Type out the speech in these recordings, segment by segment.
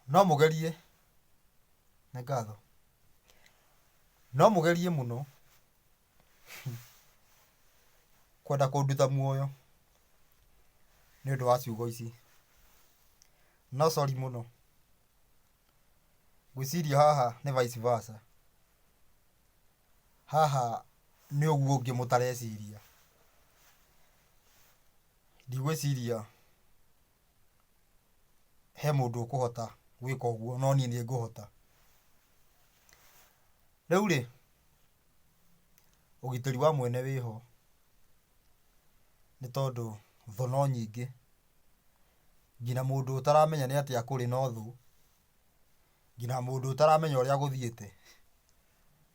no mũgerie nĩ ngatho no mũgerie mũno kwenda kũnduta muoyo nĩ ũndũ wa ciugo ici, no sorry mũno. Ngwĩciria haha nĩ vice versa, haha nĩ ũguo ũngĩ mũtareciria. Ndigwĩciria he mũndũ ũkũhota gwĩka ũguo, no niĩ nĩ ngũhota. Rĩu rĩ, ũgitĩri wa mwene wĩho, nĩ tondũ thũ no nyingĩ, nginya mũndũ ũtaramenya nĩ atĩa kũrĩ no thũ, nginya mũndũ ũtaramenya ũrĩa gũthiĩte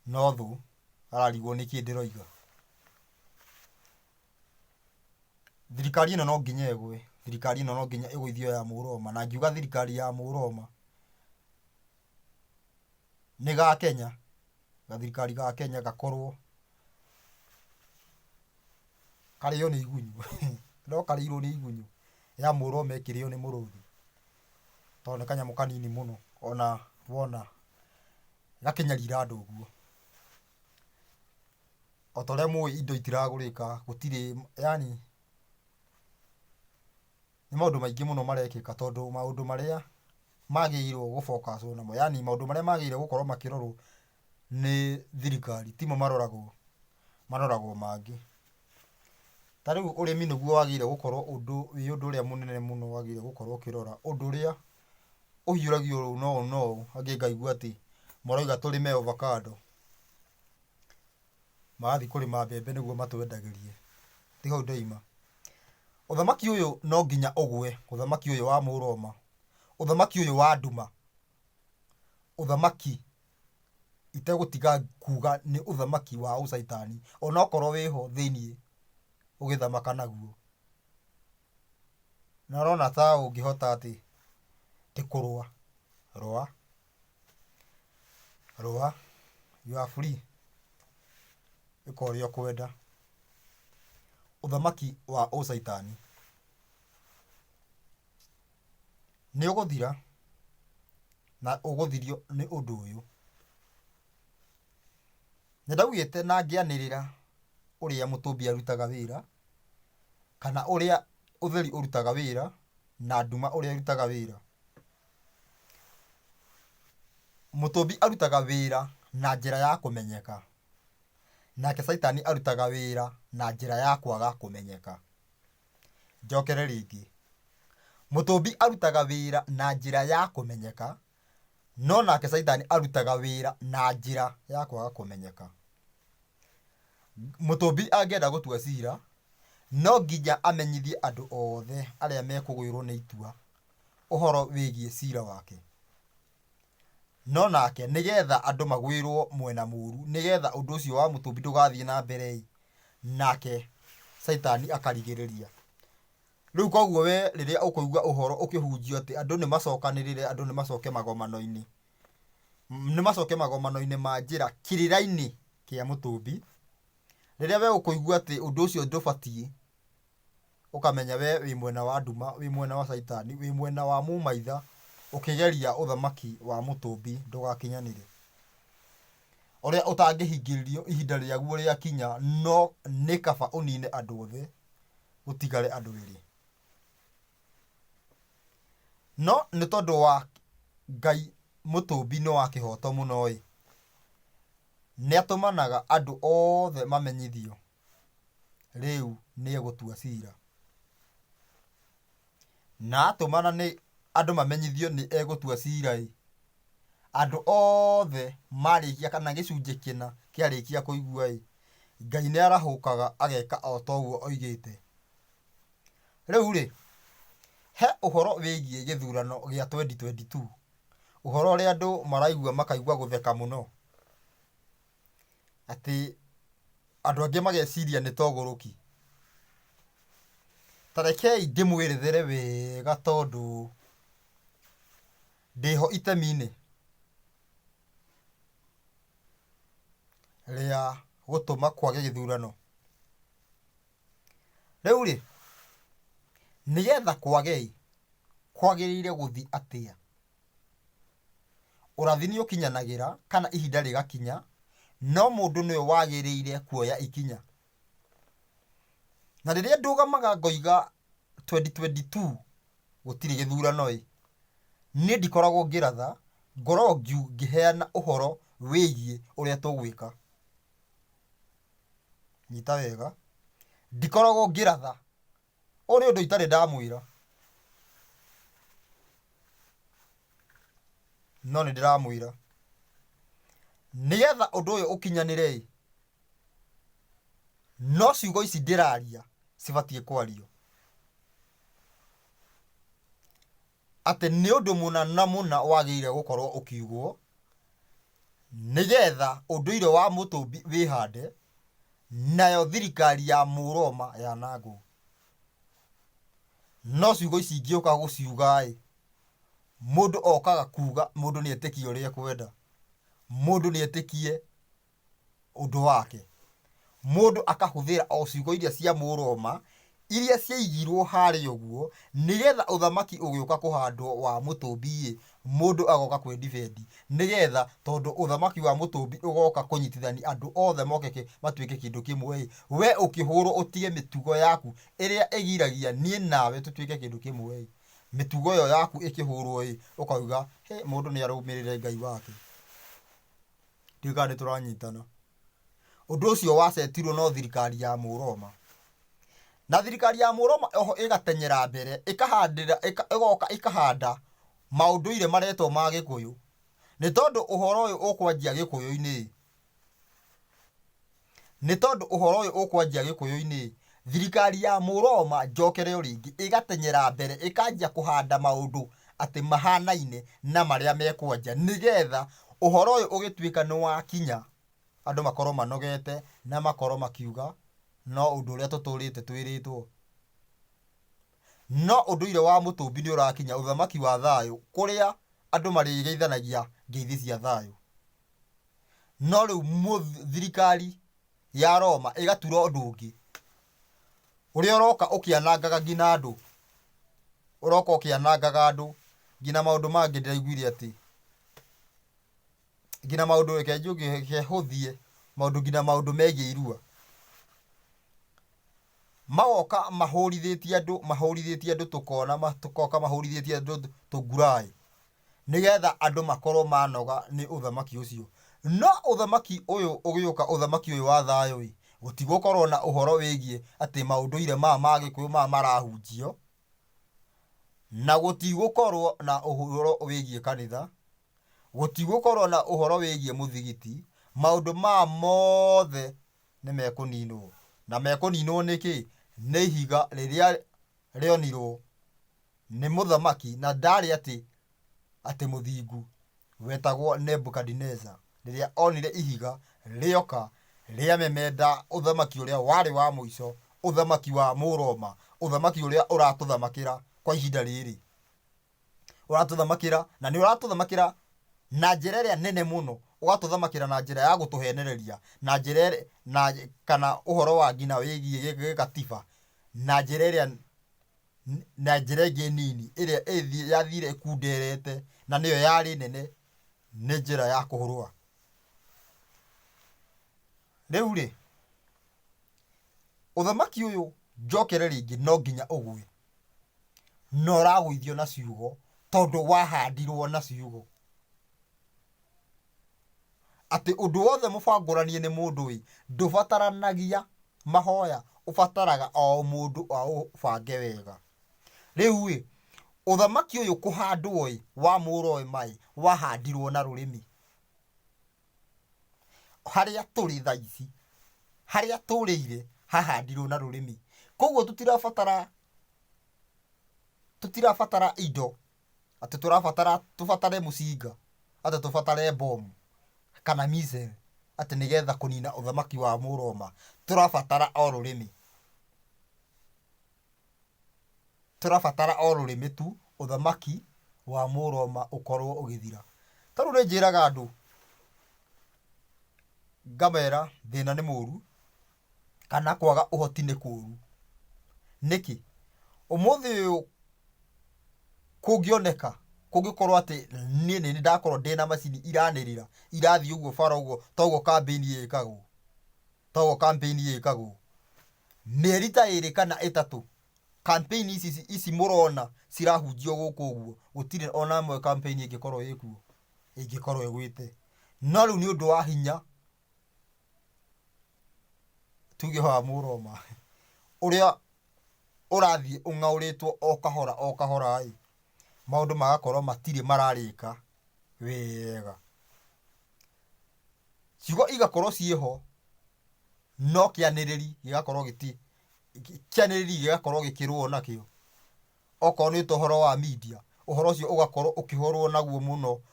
no thũ, ararigwo nĩkĩ ndĩroiga. Thirikari ĩno no nginya ĩgwe, thirikari ĩno no nginya ĩgũithio ya Mũroma, na ngiuga thirikari ya Mũroma nĩ ga Kenya, gathirikari ga Kenya gakorwo karĩo nĩ igunyũ no karĩirwo nĩ igunyũ, ya Mũroma ĩkĩrĩo nĩ mũrũthi, tondũ nĩ kanyamũ kanini mũno, ona wona gakĩnyarira andũ ũguo. O ta ũrĩa mũĩ indo itiragũrĩka, gũtirĩ, yani nĩ maũndũ maingĩ mũno marekĩka, tondũ maũndũ marĩa magĩrĩirwo gũ-focus namo, yani maũndũ marĩa magĩrĩirwo gũkorwo makĩrorwo nĩ thirikari, timo maroragwo mangĩ. Ta rĩu ũrĩmi nĩguo wagĩrĩire gũkorwo wĩ ũndũ ũrĩa mũnene mũno wagĩrĩire gũkorwo ũkĩrora, ũndũ ũrĩa ũhiũragio ũũ no ũũ, angĩ ngaigua atĩ marauga tũrĩme avocado, magathiĩ kũrĩma mbembe nĩguo matwendagĩrie, ti hau ndaima. Ũthamaki ũyũ no nginya ũgwe, ũthamaki ũyũ wa Mũroma, ũthamaki ũyũ wa nduma, ũthamaki itegũtiga kuga nĩ ũthamaki wa ũcaitani, onokorwo wĩho thĩiniĩ ũgĩthamaka naguo. Na ũrona ta ũngĩhota atĩ ti kũrũa, rũa, you are free, ĩka ũrĩa ũkwenda. Ũthamaki wa ũcaitani nĩ ũgũthira, na ũgũthirio nĩ ũndũ ũyũ. Nĩndaugĩte na ngĩanĩrĩra ũrĩa mũtũmbi arutaga wĩra, kana ũrĩa ũtheri ũrutaga wĩra, na nduma ũrĩa ĩrutaga wĩra. Mũtũmbi arutaga wĩra na njĩra ya kũmenyeka, nake caitani arutaga wĩra na njĩra ya kwaga kũmenyeka. Njokere rĩngĩ, mũtũmbi arutaga wĩra na njĩra ya kũmenyeka, no nake caitani arutaga wĩra na njĩra ya kwaga kũmenyeka. Mũtũmbi angĩenda gũtua cira, no nginya amenyithie andũ othe arĩa mekũgwĩrwo nĩ itua ũhoro wĩgiĩ cira wake. No nake nĩgetha andũ magwĩrwo mwena mũru, nĩgetha ũndũ ũcio wa mũtũmbi ndũgathiĩ na mbere, nake caitani akarigĩrĩria. Rĩu koguo we rĩrĩa ũkũigua ũhoro ũkĩhunjio atĩ andũ nĩ macokanĩrĩre, andũ nĩ macoke magomano-inĩ, ma njĩra kĩrĩra-inĩ kĩa mũtũmbi, rĩrĩa we ũkũigua atĩ ũndũ ũcio ndũbatiĩ, ũkamenya we wĩ mwena wa nduma, wĩ mwena wa caitani, wĩ mwena wa mũmaitha, ũkĩgeria ũthamaki wa mũtũmbi ndũgakinyanĩre, ũrĩa ũtangĩhingĩrĩrio ihinda rĩaguo rĩakinya, no nĩ kaba ũnine andũ othe, gũtigare andũ erĩ. No nĩ tondũ wa Ngai mũtũmbi nĩ wa kĩhoto mũno ĩ, nĩ atũmanaga andũ othe mamenyithio, rĩu nĩ egũtua cira, na atũmana nĩ andũ mamenyithio nĩ egũtua cira ĩ, andũ othe marĩkia, kana gĩcunjĩ kĩna kĩarĩkia kũigua ĩ, Ngai nĩ arahũkaga ageka o ta ũguo oigĩte. Rĩu rĩ, he ũhoro wĩgiĩ gĩthurano gĩa 2022, ũhoro ũrĩa andũ maraigua makaigua gũtheka mũno, atĩ andũ angĩ mageciria nĩ togũrũki. Ta rekei ndĩmwĩrethere wega, tondũ ndĩho itemi-inĩ rĩa gũtũma kwage gĩthurano. Rĩu rĩ, nĩgetha kwage, kwagĩrĩire gũthiĩ atĩa? ũrathi nĩ ũkinyanagĩra kana ihinda rĩgakinya, no mũndũ nĩwe wagĩrĩire kuoya ikinya. Na rĩrĩa ndũgamaga ngoiga 2022 gũtirĩ gĩthurano niĩ ndikoragwo ngĩratha, ngoragwo ngĩheana ũhoro wĩgiĩ ũrĩa tũgwĩka. Nyita wega, ndikoragwo ngĩratha, ũyũ nĩ ũndũ itarĩ ndamwĩra, no nĩ ndĩramwĩra nĩgetha ũndũ ũyũ ũkinyanĩre, no ciugo ici ndĩraria cibatiĩ kwario, atĩ nĩ ũndũ mũna na mũna wagĩrĩire gũkorwo ũkiugwo, nĩgetha ũndũire wa Mũtũmbi wĩhande, nayo thirikari ya Mũroma yanangwo. No ciugo ici ingĩũka gũciuga mũndũ okaga kuga mũndũ nĩ etĩkie ũrĩa ekwenda, mũndũ nĩ etĩkie ũndũ wake, mũndũ akahũthĩra o ciugo iria cia Mũroma iria ciaigirwo harĩa ũguo, nĩgetha ũthamaki ũgĩũka kũhandwo wa Mũtũmbi mũndũ agoka kwĩdifendi, nĩgetha tondũ ũthamaki wa Mũtũmbi ũgoka kũnyitithania andũ othe moke matuĩke kĩndũ kĩmwe, we ũkĩhũrwo ũtige mĩtugo yaku ĩrĩa ĩgiragia niĩ nawe tũtuĩke kĩndũ kĩmwe, mĩtugo ĩyo yaku ĩkĩhũrwo ũkauga mũndũ nĩ arũmĩrĩre Ngai wake. Ndiũĩ kana nĩ tũranyitana. Ũndũ ũcio wacetirwo no thirikari ya Mũroma, na thirikari ya Mũroma oho ĩgatenyera mbere, ĩgoka ĩkahanda maũndũire maretwo ma Gĩkũyũ, nĩ tondũ ũhoro ũyũ ũkwanjia Gĩkũyũ-inĩ, thirikari ya Mũroma njokere o rĩngĩ ĩgatenyera mbere, ĩkanjia kũhanda maũndũ atĩ mahanaine na marĩa mekwanja, nĩgetha ũhoro ũyũ ũgĩtuĩka nĩ wakinya, andũ makorwo manogete na makorwo makiuga no ũndũ ũrĩa tũtũrĩte twĩrĩtwo. No ũndũire wa Mũtũmbi nĩ ũrakinya, ũthamaki wa thayũ, kũrĩa andũ marĩgeithanagia ngeithi cia thayũ. No rĩu thirikari ya Roma ĩgatura ũndũ ũngĩ, ũrĩa ũroka ũkĩanangaga nginya andũ, nginya maũndũ mangĩ ndĩraiguire atĩ, nginya maũndũ reke njuge kehũthie, nginya maũndũ megiĩ irua, magoka mahũrithĩtie andũ tũkoka mahũrithĩtie andũ tũnguraĩ, nĩgetha andũ makorwo manoga nĩ ũthamaki ũcio. No ũthamaki ũyũ ũgĩũka, ũthamaki ũyũ wa thayũ gũtigũkorwo na ũhoro wĩgiĩ atĩ maũndũire maya ma Gĩkũyũ maya marahunjio, na gũtigũkorwo na ũhoro wĩgiĩ kanitha, gũtigũkorwo na ũhoro wĩgiĩ mũthigiti, maũndũ maya mothe nĩ mekũninwo. Na mekũninwo nĩkĩ? Nĩ ihiga rĩrĩa rĩonirwo nĩ mũthamaki, na ndarĩ atĩ mũthingu wetagwo Nebukadneza, rĩrĩa onire ihiga rĩoka rĩamemenda ũthamaki ũrĩa warĩ wa mũico, ũthamaki wa Mũroma, ũthamaki ũrĩa ũratũthamakĩra kwa ihinda rĩrĩ, ũratũthamakĩra na nĩ ũratũthamakĩra na njĩra ĩrĩa nene mũno, ũgatũthamakĩra na njĩra ya gũtũhenereria, na njĩra kana ũhoro wa ngina wĩgiĩ gĩgatiba, na njĩra ĩngĩ nini ĩrĩa yathire ĩkunderete, na nĩyo yarĩ nene, nĩ njĩra ya kũhũrũa. Rĩu rĩ, ũthamaki ũyũ njokere rĩngĩ no nginya ũgwe, no ũragũithio na ciugo, tondũ wahandirwo na ciugo, atĩ ũndũ wothe mũbangũranie nĩ mũndũ ndũbataranagia mahoya, ũbataraga o mũndũ aũbange wega. Rĩu ũthamaki ũyũ kũhandwo wa Mũroma wahandirwo na rũrĩmĩ, harĩa tũrĩ thaa ici, harĩa tũrĩire hahandirwo na rũrĩmĩ. Koguo tũtirabatara indo atĩ tũbatare mũcinga, atĩ tũbatare bomu kana missile atĩ nĩgetha kũnina ũthamaki wa Mũroma. Tũrabatara o rũrĩmĩ, tu ũthamaki wa Mũroma ũkorwo ũgĩthira. Tarĩu nĩ njĩraga andũ, ngamera thĩna nĩ mũru, kana kwaga ũhoti nĩ kũũru. Nĩkĩ? Ũmũthĩ ũyũ kũngĩoneka kũngĩkorwo atĩ niĩ nĩ ndakorwo ndĩna macini iranĩrĩra irathiĩ ũguo bara ũguo toguo campaign ĩkagwo mĩeri ta ĩrĩ kana ĩtatũ campaign ici mũrona cirahunjio gũkũ ũguo gũtirĩ ona ĩmwe campaign ĩngĩkorwo ĩkuo ĩngĩkorwo ĩgwĩte no rĩu nĩ ũndũ wa hinya tuge wa Mũroma ũrĩa ũrathiĩ ũng'aũrĩtwo o kahora maũndũ magakorwo matirĩ mararĩka wega ciugo igakorwo ciĩho no kĩanĩrĩri gĩgakorwo gĩkĩrwo nakĩo okorwo nĩ ũhoro wa media ũhoro ũcio ũgakorwo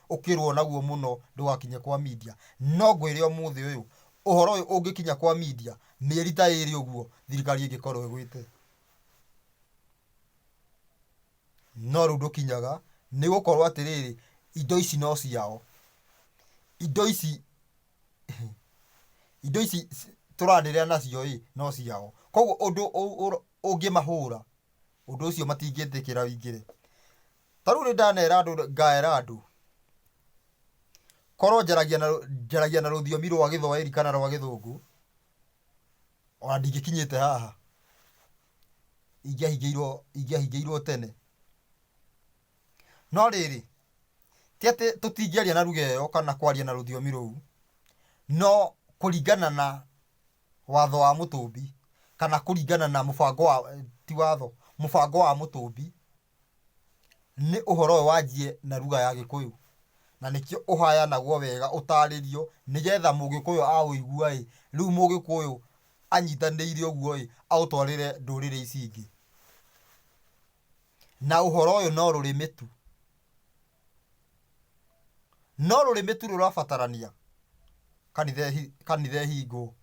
ũkĩrwo naguo mũno ndũgakinye kwa media no ngwĩre ũmũthĩ ũyũ ũhoro ũyũ ũngĩkinya kwa media mĩeri ta ĩrĩ ũguo thirikari ĩngĩkorwo ĩgwĩte no rĩu ndũkinyaga nĩ gũkorwo atĩrĩrĩ indo ici no ciao indo ici tũranĩrĩa nacio no ciao koguo ũndũ ũngĩmahũra ũndũ ũcio matingĩtĩkĩra wĩingĩre ta rĩu ngaera andũ korwo njaragia na rũthiomi rwa Gĩthwaĩri kana rwa Gĩthũngũ ona ndingĩkinyĩte haha ingĩahingĩirwo tene no rĩrĩ ti atĩ tũtingĩaria na lugha ĩyo kana kwaria na rũthiomi rũu no kũringana na watho wa Mũtũmbi kana kũringana na mũbango wa Mũtũmbi nĩ ũhoro ũyũ wanjie na lugha ya Gĩkũyũ na nĩkĩo ũhayanagwo wega ũtarĩrio nĩgetha Mũgĩkũyũ aũigua rĩu Mũgĩkũyũ anyitanĩire ũguo aũtwarĩre ndũrĩrĩ ici ingĩ na ũhoro ũyũ no rũrĩmĩ tu rũrabatarania kanitha ĩhingwo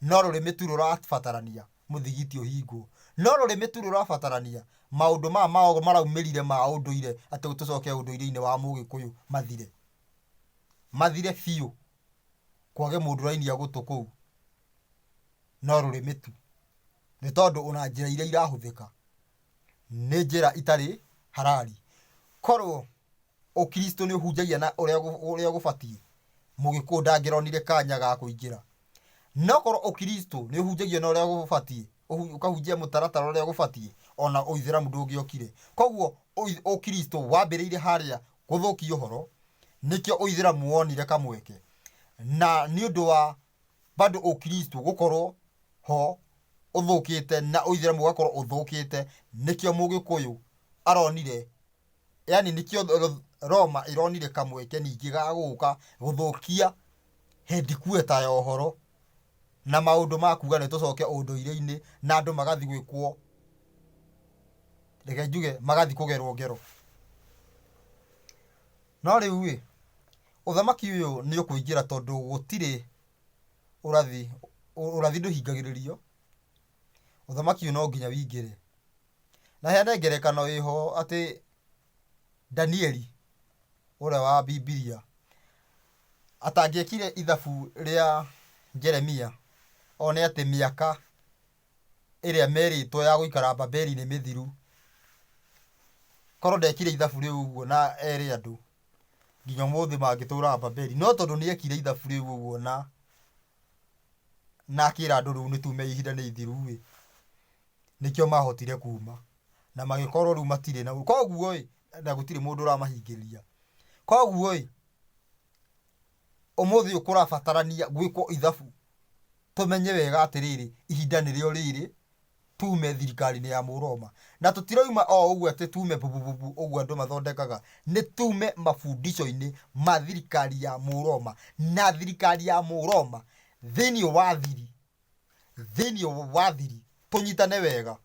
no rũrĩmĩ tu rũrabatarania mũthigiti ũhingwo no rũrĩmĩ tu rũrabatarania maũndũ mao maraumĩrire ma ũndũire atĩ tũcoke ũndũire-inĩ wa Mũgĩkũyũ mathire biũ kwage mũndũ rainia gũtũ kũu no rũrĩmĩ tu nĩ tondũ ona njĩra iria irahũthĩka nĩ njĩra itarĩ harari korwo ũkristo nĩ ũhunjagia na ũrĩa gũbatiĩ Mũgĩkũyũ ndangĩronire kanya ga kũingĩra no korwo ũkristo nĩ ũhunjagia na ũrĩa gũbatiĩ ũkahunjia mũtaratara ũrĩa gũbatiĩ ona ũithĩramu ndũngĩokire koguo ũkristo wambĩrĩire harĩa gũthũkia ũhoro nĩkĩo ũithĩramu wonire kamweke na nĩ ũndũ wa bado ũkristo gũkorwo ho ũthũkĩte na ũithĩramu ũgakorwo ũthũkĩte nĩkĩo Mũgĩkũyũ aronire yani nĩkĩo Roma ĩronire kamweke ningĩ ga gũka gũthũkia headquarter ya ũhoro na maũndũ makuga nĩ tũcoke ũndũire-inĩ na andũ magathi gwĩkwo reke njuge magathi kũgerwo ngero no rĩu ũthamaki ũyũ nĩ ũkũingĩra tondũ gũtirĩ ũrathi ndũhingagĩrĩrio ũthamaki ũyũ no nginya wĩingĩre na hena ngerekano ĩho atĩ Danieli ũrĩa wa Bibilia atangĩekire ithabu rĩa Jeremia one atĩ mĩaka ĩrĩa merĩtwo ya gũikara Babeli nĩ mĩthiru korwo ndekire ithabu rĩu ũguo na ere andũ nginya mũthĩ mangĩtũra Babeli no tondũ nĩ ekire ithabu rĩu ũguo na akĩra andũ rĩu nĩtume ihinda nĩ ithiru nĩkĩo mahotire kuma na magĩkorwo rĩu matirĩ na koguo na gũtirĩ mũndũ ũramahingĩrĩria koguo ũmũthĩ ũkũrabatarania gwĩkwo ithabu tũmenye wega atĩrĩrĩ ihinda nĩrĩo rĩrĩ tume thirikari-inĩ ya Mũroma na tũtiroima ũguo atĩ tume bububu ũguo andũ mathondekaga nĩ tume mabundisho-inĩ ma thirikari ya Mũroma na thirikari ya Mũroma thĩinĩ wa thiri tũnyitane wega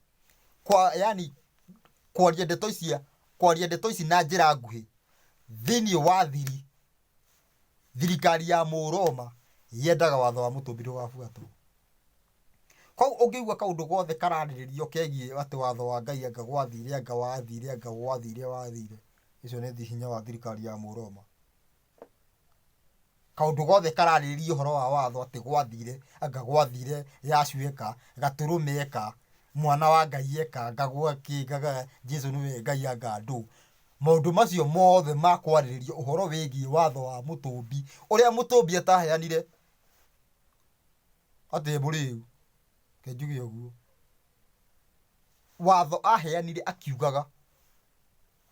kwaria ndeto ici na njĩra nguhĩ thĩinĩ wa thirikari ya Mũroma yendaga watho wa Mũtũmbi ndũgabuatwo koguo ũngĩigua kaũndũ gothe kararĩrĩrio kegiĩ atĩ watho wa Ngai anga gwathire icio nĩ hinya wa thirikari ya Mũroma kaũndũ gothe kararĩrĩrio ũhoro wa watho atĩ gwathire Yashu eka Gatũrũme eka mwana wa Ngai eka ngagwa Jesũ nĩwe Ngai anga andũ maũndũ macio mothe ma kwarĩrĩria ũhoro wĩgiĩ watho wa Mũtũmbi ũrĩa Mũtũmbi ataheanire atĩ mũrĩu kenjuge ũguo watho aheanire akiugaga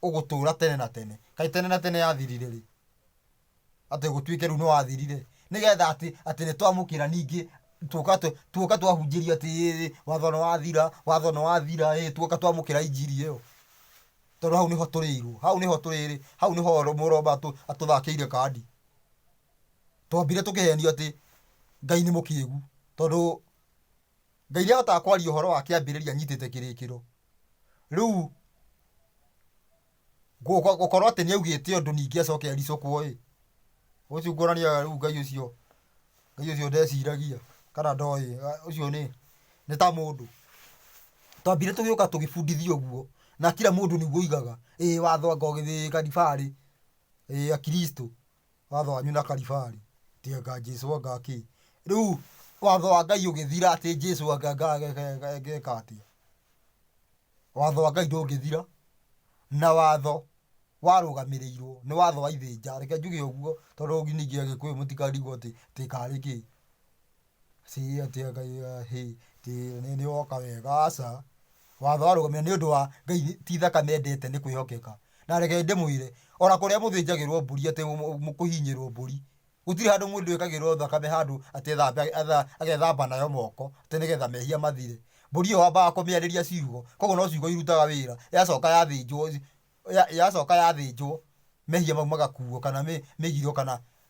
ũgũtũra tene na tene kaĩ tene na tene yathirire rĩ atĩ gũtuĩke rĩu nĩ wathirire nĩgetha atĩ nĩ twamũkĩra ningĩ tuoka twahunjĩrio atĩ watho nĩ wathira tuoka twamũkĩra injiri ĩyo tondũ hau nĩho tũrĩirwo hau nĩho mũromba atũthakĩire kandi twambire tũkĩhenio atĩ Ngai nĩ mũkĩĩgu tondũ Ngai nĩahotaga kwaria ũhoro wa kĩambĩrĩria nyitĩte kĩrĩkĩro rĩu gũkorwo atĩ nĩaugĩte ũndũ ningĩ acoke aricũkwo ũcio ngũrania rĩu Ngai ũcio ndeciragia kana ndoĩ ũcio nĩ ta mũndũ twambire tũgĩũka tũgĩbundithio ũguo na kila mũndũ nĩguo oigaga watho anga ũgĩthĩ karibarĩ akristo watho wanyu na karibarĩ tianga Jesũ anga kĩ rĩu watho wa Ngai ũgĩthira atĩ Jesũ anga geka atĩa watho wa Ngai ndũngĩthira na watho warũgamĩrĩirwo nĩ watho wa ithĩnja reke njuge ũguo tondũ ningĩ Agĩkũyũ mũtikarigwo atĩ karĩ kĩ atĩ Ngai nĩ woka wega aca watho warũgamĩrĩirwo nĩ ũndũ wa Ngai ti thakame endete nĩ kwĩhokeka na reke ndĩmwĩre ona kũrĩa mũthĩnjagĩrwo mbũri atĩ mũkũhinyĩrwo mbũri gũtirĩ handũ mũndũ ĩkagĩrwo thakame handũ atĩ agethamba nayo moko atĩ nĩgetha mehia mathire mbũri ĩyo wambaga kũmĩarĩria ciugo koguo no ciugo irutaga wĩra yacoka yathĩnjwo mehia mau magakuo kana mĩgiro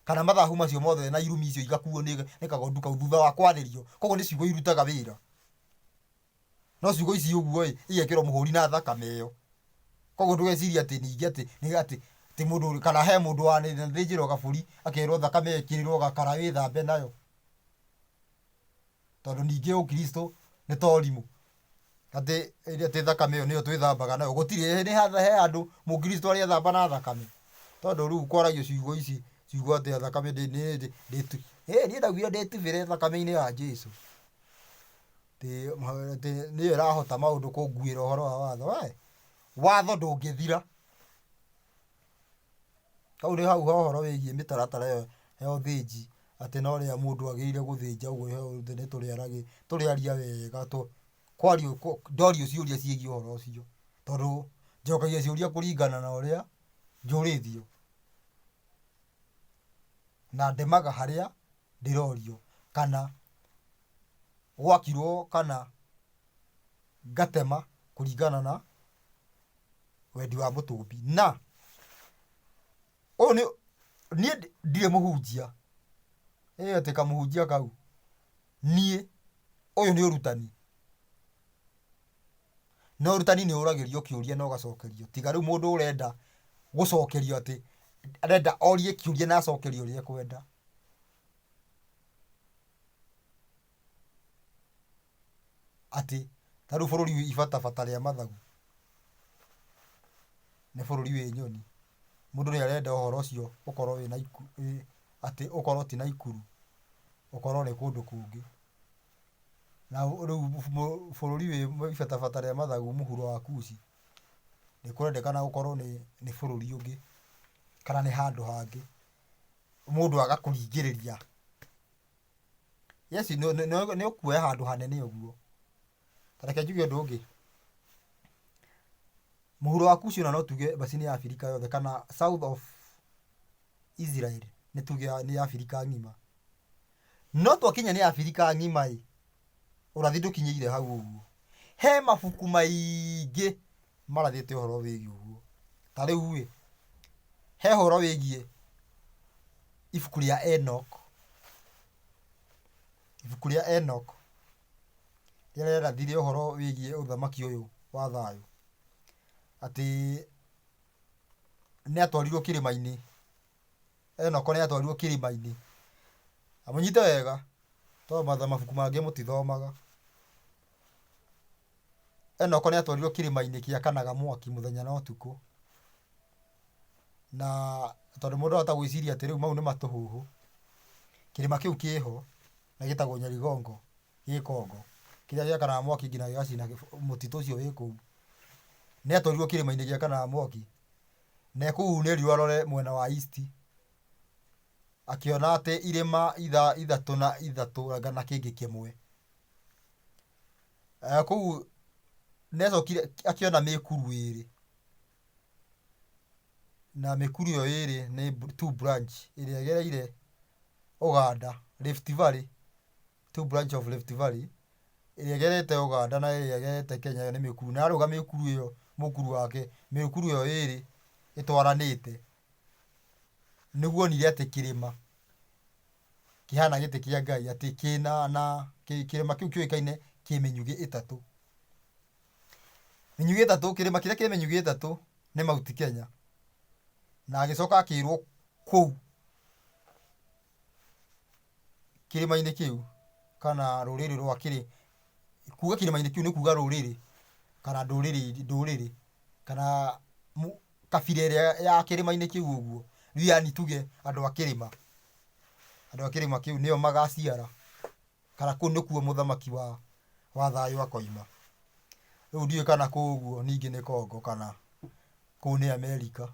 kana mathahu macio mothe na irumi icio igakuo nĩ kagondu kau thutha wa kwarĩrio koguo nĩ ciugo irutaga wĩra no ciugo ici ũguo igekĩrwo mũhũri na thakame ĩyo koguo ndũgeciria atĩ ningĩ atĩ mũndũ kana he mũndũ wanĩthĩnjĩrwo gabũri akerwo thakame ĩkĩrĩrwo gakara wĩthambe nayo tondũ ningĩ ũkristo nĩ torimũ atĩ thakame ĩyo nĩyo twĩthambaga nayo gũtirĩ he andũ mũkristo arĩa ethamba na thakame tondũ rĩu kwaragio ciugo ici ciugo atĩ thakame niĩ ndaugire ndĩtubĩre thakame-inĩ ya Jesũ nĩyo ĩrahota maũndũ kũnguĩra ũhoro wa watho ndũngĩthira hau nĩ hau ũhoro wĩgiĩ mĩtaratara ĩyo ya ũthĩnji atĩ no rĩrĩa mũndũ agĩrĩire gũthĩnja ũguo nĩ tũrĩaria wega ndorio ciũria ciĩgiĩ ũhoro ũcio tondũ njokagia ciũria kũringana na ũrĩa njũrĩtio na ndemaga harĩa ndĩrorio kana gwakirwo kana ngatema kũringana na wendi wa Mũtũmbi na niĩ ndirĩ mũhunjia atĩ kamũhunjia kau niĩ ũyũ nĩ ũrutani na ũrutani nĩ ũragĩrio kĩũria na ũgacokerio tiga rĩu mũndũ ũrenda gũcokerio atĩ arenda orie kĩũria na acokerio ũrĩa ekwenda atĩ ta rĩu bũrũri ibatabata rĩa mathagu nĩ bũrũri wĩ nyoni mũndũ nĩ arenda ũhoro ũcio ũkorwo atĩ ũkorwo ti na ikuru ũkorwo nĩ kũndũ kũngĩ na rĩu bũrũri wĩ ibatabata rĩa mathagu mũhuro wa Kuci nĩ kũrendekana gũkorwo nĩ bũrũri ũngĩ kana nĩ handũ hangĩ mũndũ agakũringĩrĩria nĩ ũkuoya handũ hanene ũguo tareke njuge ũndũ ũngĩ mũhuro wa Kuci ona no tuge basi nĩ Abirika yothe kana South of Israel nĩ tuge nĩ Abirika ng'ima no twakinya nĩ Abirika ng'ima ũrathi ndũkinyĩire hau ũguo he mabuku maingĩ marathĩte ũhoro wĩgiĩ ũguo ta rĩu he ũhoro wĩgiĩ ibuku rĩa Enoch rĩrĩa rĩarathire ũhoro wĩgiĩ ũthamaki ũyũ wa thayũ atĩ nĩ atwarirwo kĩrĩma-inĩ Enoch nĩ atwarirwo kĩrĩma-inĩ amũnyite wega tondũ mabuku mangĩ mũtithomaga Enoch nĩ atwarirwo kĩrĩma-inĩ gĩakanaga mwaki mũthenya na ũtukũ na tondũ mũndũ ahota gwĩciria atĩ rĩu mau nĩ matũhũhũ kĩrĩma kĩu kĩho na gĩtagwo Nyarigongo gĩkongo kĩrĩa gĩakanaga mwaki nginya gĩgacina mũtitũ ũcio wĩ kũu nĩ atwarirwo kĩrĩma-inĩ gĩakanaga mwaki na kũu nĩ riũa rore mwena wa east, akĩona atĩ irĩma ithatũ na ithatũ na kĩngĩ kĩmwe. Kũu nĩacokire akĩona mĩkuru ĩrĩ, na mĩkuru ĩyo ĩrĩ nĩ two branch ĩrĩa ĩgereire Uganda, Rift Valley, two branch of Rift Valley ĩrĩa ĩgerete Uganda na ĩrĩa ĩgerete Kenya. Nĩ mĩkuru na arũga mĩkuru ĩyo, mũkuru wake mĩkuru ĩyo ĩrĩ ĩtwaranĩte, nĩguo onire atĩ kĩrĩma kĩhana gĩtĩ kĩa Ngai, atĩ kĩrĩma kĩu kĩũĩkaine kĩ mĩnyugĩ ĩtatũ. Mĩnyugĩ ĩtatũ, kĩrĩma kĩrĩa kĩ mĩnyugĩ ĩtatũ nĩ Mount Kenya, na agĩcoka akĩrwo kũu kĩrĩma-inĩ kĩu kana rũrĩrĩ rwa kuga kĩrĩma-inĩ kĩu nĩ kuga rũrĩrĩ kana ndũrĩrĩ kana kabira ĩrĩa ya kĩrĩma-inĩ kĩu ũguo, yani tuge andũ a kĩrĩma kĩu nĩo magaciara, kana kũu nĩkuo mũthamaki wa thayũ akoima. Rĩu ndiũĩ kana kũu ũguo ningĩ nĩ Congo kana kũu nĩ Amerika,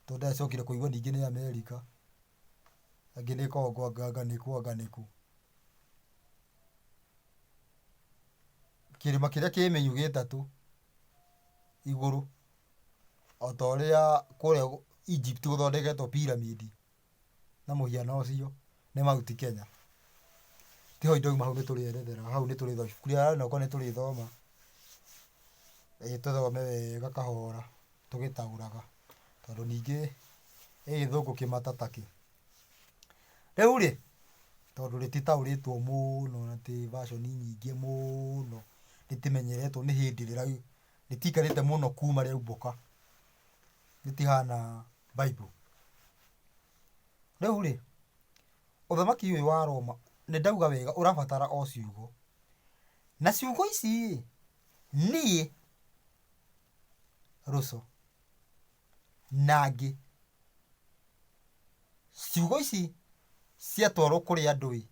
tondũ ndacokire kũigua ningĩ nĩ Amerika, angĩ nĩ Congo, anga nĩ kũ. Kĩrĩma kĩrĩa kĩ mĩnyugĩ ĩtatũ igũrũ, o ta ũrĩa kũrĩa Egypt gũthondeketwo pyramid na mũhiano ũcio, nĩ Mount Kenya. Tiho indauma hau nĩtũrĩerethera, hau nĩtũrĩthoma ibuku rĩa noko nĩtũrĩthoma, tũthome wega kahora tũgĩtaũraga, tondũ ningĩ gĩthũngũ kĩmata takĩ. Rĩu rĩ, tondũ rĩtitaũrĩtwo mũno na tĩ version nyingĩ mũno, rĩtimenyeretwo nĩ hĩndĩ rĩtikarĩte mũno kuma rĩaumbuka, rĩtihana Bible. Rĩu rĩ, ũthamaki ũyũ wa Roma nĩndauga wega ũrabatara o ciugo, na ciugo ici niĩ Russo na angĩ, ciugo ici ciatwarwo kũrĩ andũ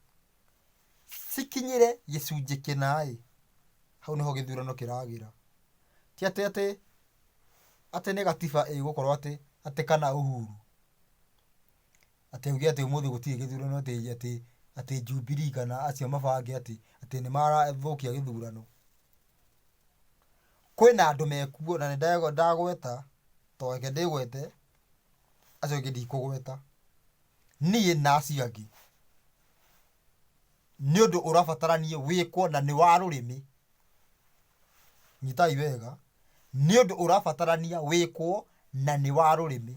cikinyĩre gĩcunjĩ kĩna hau nĩho gĩthurano kĩragĩra. Ti atĩ nĩ gatiba ĩgũkorwo atĩ kana Uhuru atĩ auge atĩ ũmũthĩ gũtirĩ gĩthurano, atĩ Jubilee kana acio mabange atĩ nĩmarathũkia gĩthurano. Kwĩna andũ mekuo na nĩndagweta, to reke ndĩgwete, acio angĩ ndikũgweta, niĩ na acio angĩ, nĩ ũndũ ũrabataranie wĩkwo na nĩ wa rũrĩmĩ. Nyitai wega, nĩ ũndũ ũrabatarania wĩkwo na nĩ wa rũrĩmĩ.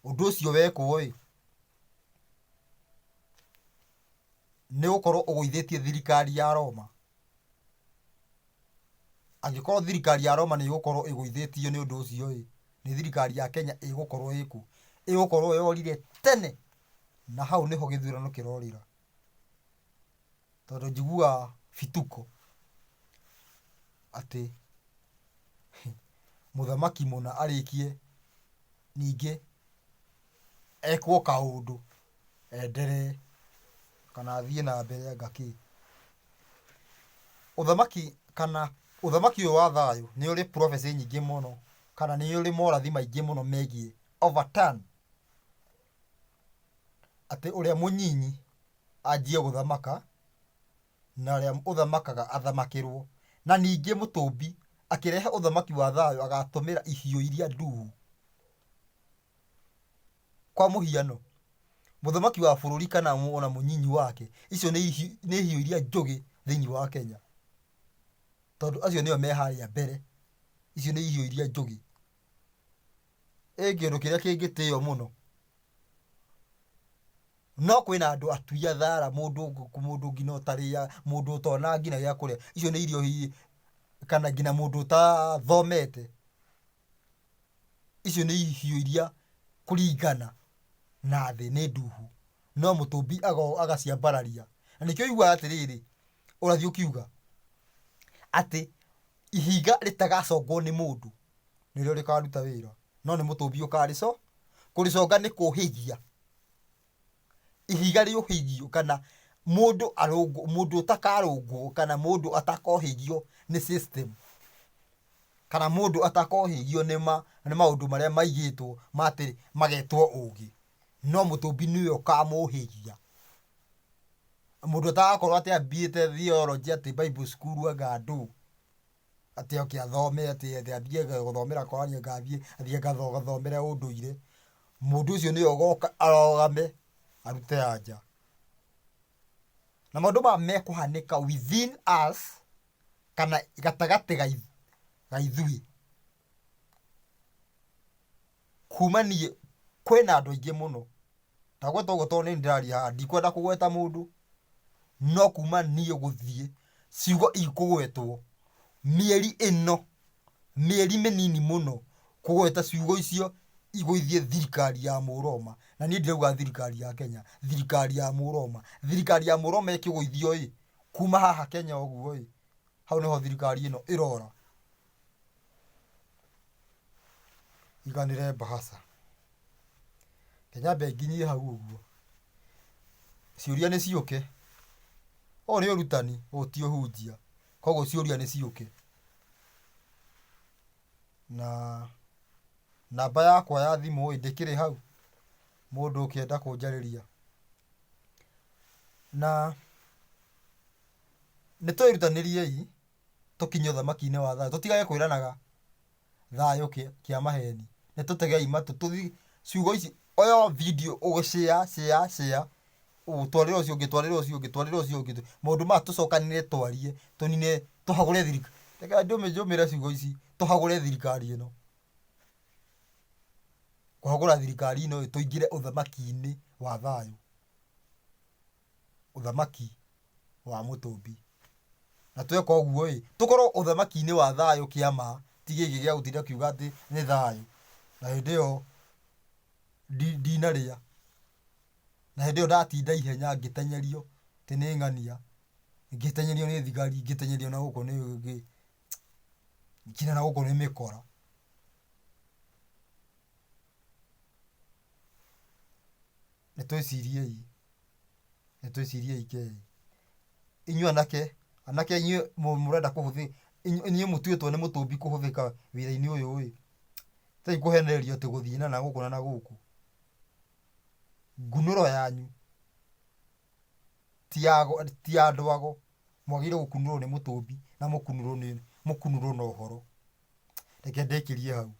Ũndũ ũcio wekwo nĩ gũkorwo ũgũithĩtie thirikari ya Roma. Angĩkorwo thirikari ya Roma nĩ ĩgũkorwo ĩgũithĩtio nĩ ũndũ ũcio nĩ thirikari ya Kenya ĩgũkorwo yorire tene, na hau nĩho gĩthurano kĩrorĩra. Tondũ njiguaga bituko atĩ mũthamaki mũna arĩkie ningĩ ekwo kaũndũ enderee kana athiĩ na mbere ngakĩ. Ũthamaki ũyũ wa thayũ nĩ ũrĩ prophecy nyingĩ mũno, kana nĩ ũrĩ morathi maingĩ mũno megiĩ overturn, atĩ ũrĩa mũnyinyi anjie gũthamaka na ũrĩa ũthamakaga athamakĩrwo, na ningĩ mũtũmbi akĩrehe ũthamaki wa thayũ agatũmĩra ihiũ iria nduhu. Kwa mũhiano, mũthamaki wa bũrũri kana ona mũnyinyi wake, icio nĩ ihiũ iria njũgĩ thĩinĩ wa Kenya, tondũ acio nĩo me harĩa mbere. Icio nĩ ihiũ iria njũgĩ. Kĩndũ kĩrĩa kĩngĩtĩo mũno, no kwĩna andũ atui a thara, mũndũ ngina ũtarĩa, mũndũ ũtona ngina gĩa kũrĩa. Icio nĩ irio hihi, kana ngina mũndũ ũtathomete. Icio nĩ ihiũ iria kũringana na thĩ nĩ nduhu, no mũtũmbi agaciambararia. Na nĩkĩo ũiguaga atĩrĩrĩ, ũrathiĩ ũkiuga atĩ ihiga rĩtagacongwo nĩ mũndũ nĩrĩo rĩkaruta wĩra, no nĩ mũtũmbi kũrĩconga nĩ kũhĩgia. Ihiga rĩũhĩgio kana mũndũ ũtakarũngwo kana mũndũ atakohĩgio nĩ system, kana mundu atakohigio nĩ maundu maria maigĩtwo matĩ magetwo ũgĩ, no mũtũmbi nĩwe ũkamũhĩgia. Mũndũ atagakorwo atĩ ambiĩte theology atĩ Bible school ngandũ atĩ oke athome atĩ ambie gũthomera Korani athiĩ gathomere ũndũire. Mũndũ ũcio nĩwe ũgoka arogame arute anja. Na maũndũ maya mekũhanĩka within us kana gatagatĩ ga ithuĩ. Kuma niĩ kwĩna andũ aingĩ mũno, ndagweta ũguo tondũ nĩ ndĩraria haha ndikwenda kũgweta mũndũ, no kuma niĩ gũthiĩ ciugo ikũgwetwo mĩeri ĩno, mĩeri mĩnini mũno kũgweta ciugo icio igũithie thirikari ya Mũroma. Na niĩ ndirauga thirikari ya Kenya, thirikari ya Mũroma. Thirikari ya Mũroma ĩkĩgũithio kuma haha Kenya ũguo hau nĩho thirikari ĩno ĩrora. Iganĩre mbahaca. Kenya benginyie hau ũguo. Ciũria nĩ ciũke. O nĩ ũrutani, ti ũhunjia. Koguo ciũria nĩ ciũke. Na namba yakwa ya thimũ ndĩkĩrĩ hau. Mũndũ ũkĩenda kũnjarĩria. Na nĩtwĩrutanĩriei tũkinye ũthamaki-inĩ wa thayũ. Tũtigage kwĩranaga thayũ kĩa maheni. Nĩtũtegei matũ tũthi ciugo ici oyo video share twarĩra ũcio ũngĩ. Maũndũ maya tũcokanĩrĩre twarie tũnine tũhagũre thirikari. Reke njũmĩre ciugo ici tũhagũre thirikari ĩno. Kũhagũra thirikari ĩno tũingĩre ũthamaki-inĩ wa thayũ. Ũthamaki wa mũtũmbi. Na tweka ũguo tũkorwo ũthamaki-inĩ wa thayũ kĩama ti gĩkĩ gĩa gũtinda kiuga atĩ nĩ thayũ. Na hĩndĩ ĩyo ndinarĩa. Na hĩndĩ ĩyo ndatinda ihenya ngĩtenyerio atĩ nĩ ng'ania. Ngĩtenyerio nĩ thigari, ngĩtenyerio na gũkũ nĩ nginya na gũkũ nĩ mĩkora. Nĩtwĩciriei Kei. Inyuĩ anake inyuĩ mũrenda kũhũthĩka, inyuĩ mũtuĩtwo nĩ mũtũmbi kũhũthĩka wĩra-inĩ ũyũ tai kũhenererio atĩ gũthiĩ na gũkũ na gũkũ. Ngunũro yanyu ti ya andwago. Mwagĩrĩirwo gũkunũrwo nĩ mũtũmbi na mũkunũrwo na ũhoro. Reke ndĩkĩrie hau.